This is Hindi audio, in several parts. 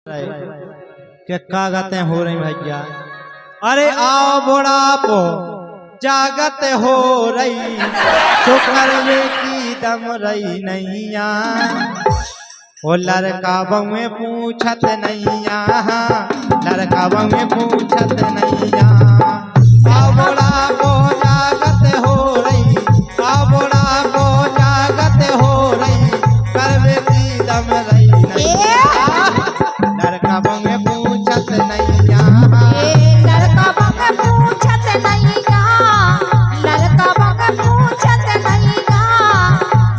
क्या कागते हो रही भैया। अरे आओ बुढ़ापो जागत हो रही शुक्र में की दम रही नैया। वो लड़का बउए पूछत नैया, लड़का बउए पूछत नैया। आओ बुढ़ापो जागत हो रही, आओ बुढ़ापो जागत हो रही शुक्र में की दम रही नैया। लड़का बउए पूछत नैया, लड़का बउए पूछत नैया, लड़का बउए पूछत नैया,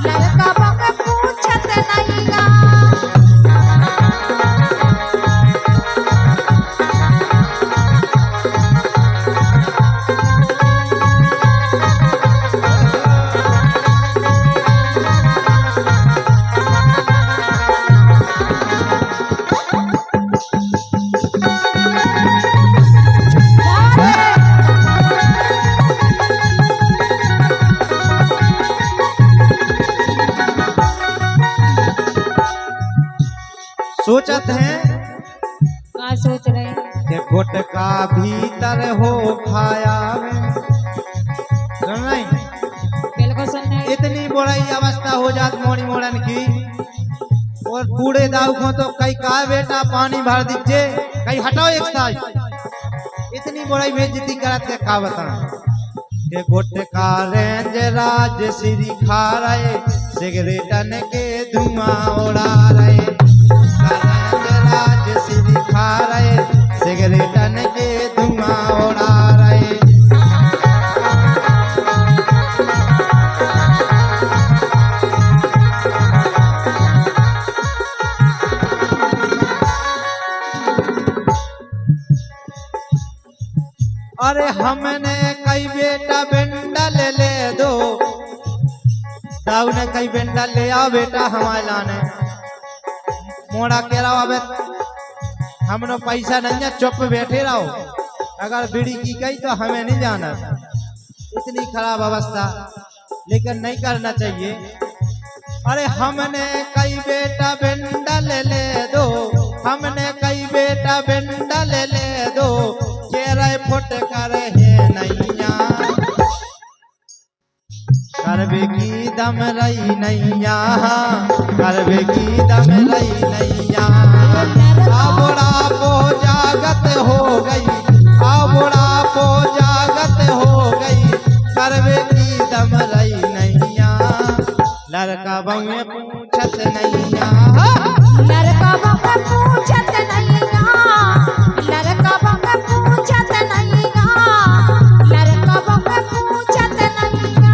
लड़का बउए पूछत नैया। सोचत हैं क्या सोच रहे हैं? कि गुटका भीतर हो खाया में। सुन नहीं, बिल्कुल सुन रहे। इतनी बड़ी अवस्था हो जात मोड़ी मोड़न की, और कूड़े दाऊ को तो कई का बेटा पानी भर दीजिए, कई हटाओ एक साइड। इतनी बड़ी बेइज्जती करत के का बताएं कि गुटका रेंज राज श्री खा रहे, सिगरेटन के धुआं उड़ा रहे। राज श्री खा रहे, सिगरेटन के धुआं उड़ा रहे। अरे हमने कई बेटा बेंडा ले दो, दाऊ ने कई बेंडा ले आओ बेटा हमारे लाने। मोड़ा कह रहा अबे हमने पैसा नहीं है, चुप बैठे रहो, अगर बीड़ी की गई तो हमें नहीं जाना। इतनी खराब अवस्था, लेकिन नहीं करना चाहिए। अरे हमने कई बेटा बेंडा ले दो, हमने कई बेटा बेंडा ले दो, कह रहे फुट कर है नैया। करबे की दम रही नैया, करबे की दम रही नैया। आ बुढ़ापो जागत हो गई, आ बुढ़ापो जागत हो गई, करबे की दम रही नैया। लड़का बउए पूछत नैया, लड़का बउए पूछत नैया, लड़का बउए पूछत नैया, लड़का बउए पूछत नैया।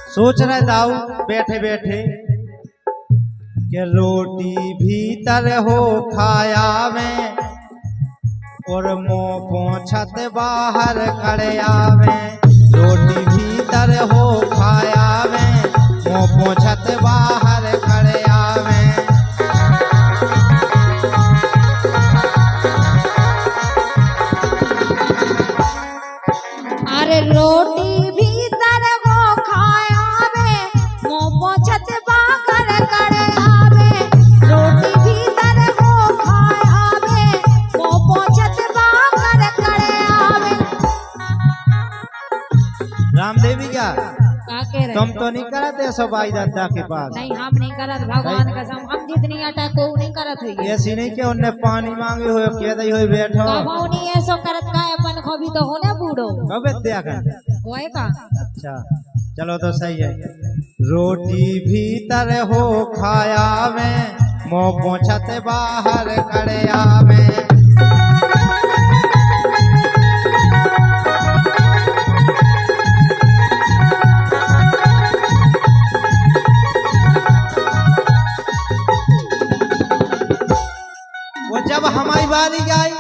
सोच रहे दाऊ बैठे बैठे कि रोटी भीतर हो खाया में, और मुंह पोंछत बाहर खड़िया में। रोटी भीतर हो खाया में, मुंह पोंछत बाहर खड़िया में। अरे रोटी भीतर वो खाया में, मुंह पोंछत बाहर करे आवे। रोटी भीतर वो खाया में, मुंह पोंछत बाहर करे आवे। रामदेवी क्या कह रहे? तुम तो नहीं करते सब आई दादा के पास? नहीं, हम नहीं करत, भगवान कसम हम जितनी अटक को नहीं करत हुई। ऐसी नहीं कि उनने पानी मांगे हो कह दई हो बैठो। कबो नहीं ऐसो करत का, अपन को भी तो होने बूढ़ो कब दिया कर होए का। अच्छा चलो तो सही है। रोटी भीतर हो खाया में, मुंह पोछत बाहर करे आवे। वो जब हमारी बारी आई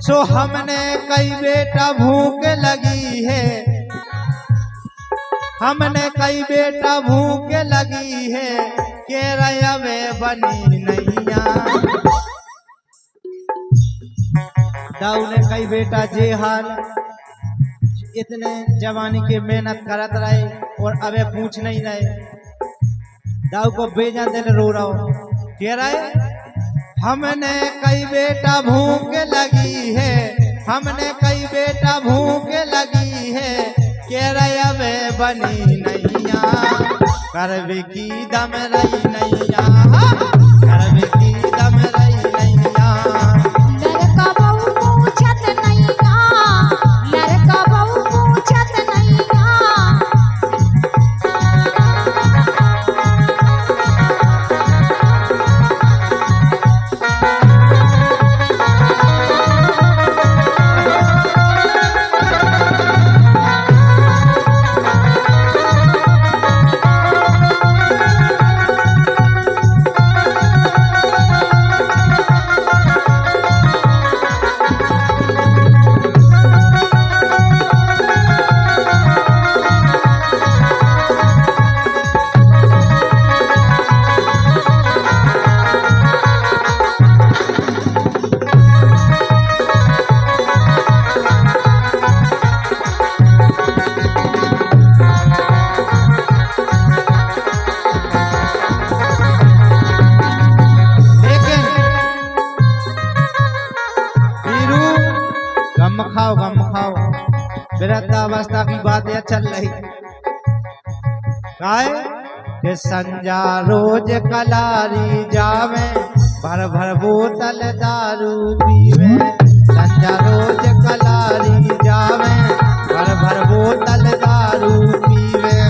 सो हमने कई बेटा भूख लगी है, हमने कई बेटा भूख लगी है, के रवे बनी नैया। दाऊ ने कई बेटा जे हाल इतने जवानी के मेहनत करत रहे और अबे पूछ नहीं रहे। दाऊ को बेजा दिल रो रहा हो, कह रहे हमने कई बेटा भूख लगी है, हमने कई बेटा भूख लगी है, के रवे बनी नैया। करवे की दम रही नैया, करवे की दम रही नैया। लड़का बहू पूछत नैया, लड़का बहू पूछत नैया। गम खाओ, वृद्धावस्था की बातें चल रही काय के संजा रोज कलारी जावे, भर भर बोतल दारू पीवे। संजा रोज कलारी जावे, भर भर बोतल दारू पीवे।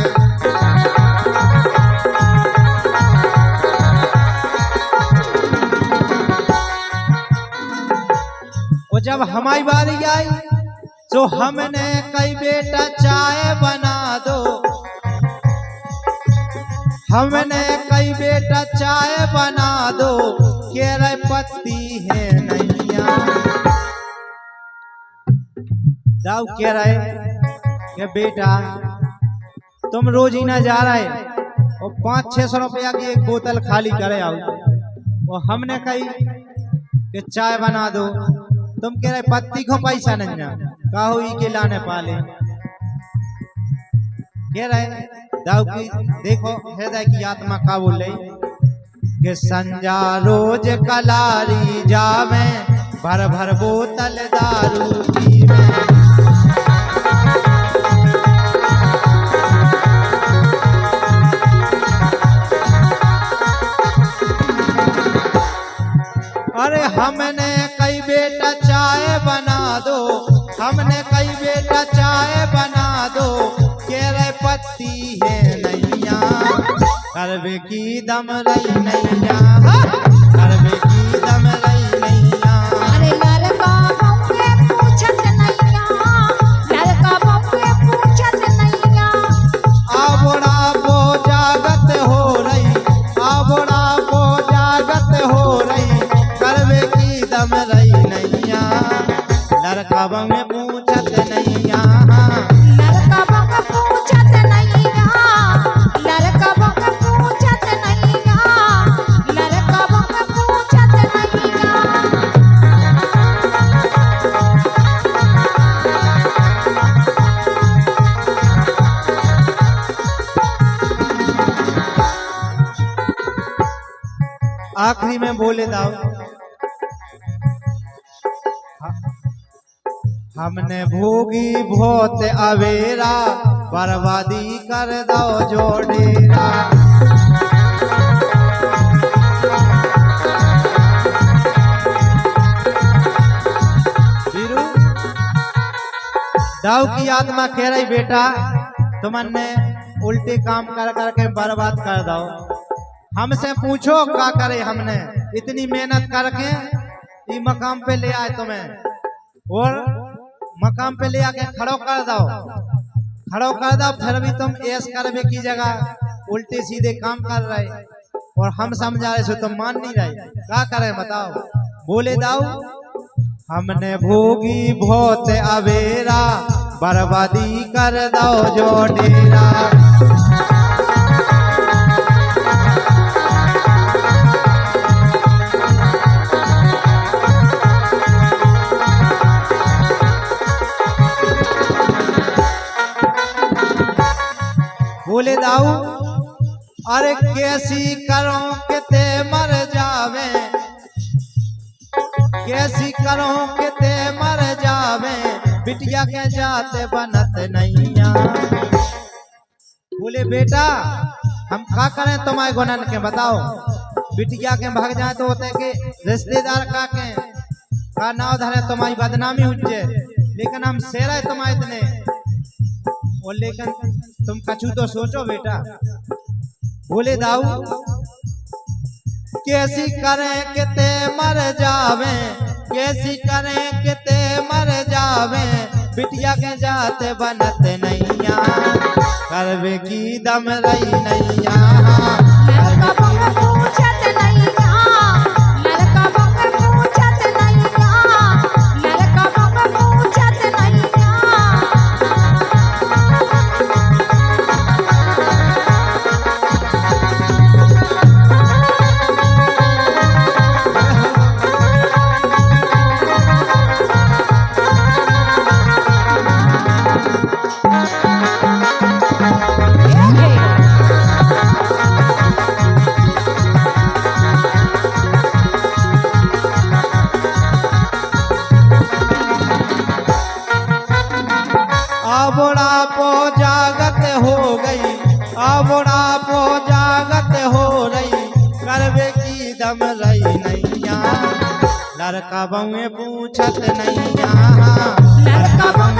वो जब हमारी बारी आई तो हमने कई बेटा चाय बना दो, हमने कई बेटा चाय बना दो, केरे पत्ती है नैया। दाऊ कह रहे कि बेटा तुम रोज ही ना जा रहे और 500-600 रुपया की एक बोतल खाली करे आओ, वो हमने कही कि चाय बना दो, तुम कह रहे पत्ती को पैसा नहीं कहो ही के लाने पाले। कह रहे दाऊ की देखो हृदय की आत्मा का बोले कि संजा रोज कलारी जावे, भर भर बोतल दारू पीवे। अरे हमने कई बेटा चाय बना दो, हमने कई बेटा चाय बना दो, केरे पत्ती है नैया। करवे की दम रही नैया, करवे की दम रही नैया। अरे लड़का बहू पूछत नैया, लड़का बहू पूछत नैया। आबोड़ा बो जागत हो रही, आबोड़ा बो जागत हो रही, करवे की दम रही नैया। लड़का बहू पूछत नैया, लड़का बहू पूछत नैया, लड़का बहू पूछत नैया, लड़का बहू पूछत नैया। आखिरी में बोले दाऊ हमने भोगी भोत अवेरा, बर्बादी कर दो जोड़ेरा। दाऊ की आत्मा कह रही बेटा तुमने उल्टे काम कर करके बर्बाद कर दो, हमसे पूछो क्या करे, हमने इतनी मेहनत करके ये मकाम पे ले आए तुम्हें, और मकाम पे ले आके खड़ो कर दो, फिर भी तुम ऐस करवे की जगह उल्टे सीधे काम कर रहे, और हम समझा रहे सो तुम मान नहीं रहे। क्या करे बताओ? बोले दाऊ हमने भोगी बहुत अवेरा, बर्बादी कर दो जो डेरा। बोले दाऊ अरे कैसी करो कि ते मर जावे, कैसी करो कि ते मर जावे, बिटिया के जाते बनत नैया। बोले बेटा हम क्या करें तुम्हारे गुनन के बताओ, बिटिया के भाग जाए तो होते के रिश्तेदार का नाव धरे तुम्हारी बदनामी उज्जे, लेकिन हम शेर तुम्हारे इतने, और लेकिन तुम कछु तो सोचो बेटा। बोले दाऊ कैसी करें कि ते मर जावे, कैसी करें कि ते मर जावे, बिटिया के जाते बनत नैया, करवे की दम रही नैया। लड़का बंग पूछत नैया, लड़का बंग पूछत नैया, लड़का बंग पूछत नैया। बुढ़ापो जागत हो गई, बुढ़ापो जागत हो रही, करवे की दम रही नैया, लड़का बंग पूछत नैया, लड़का बंग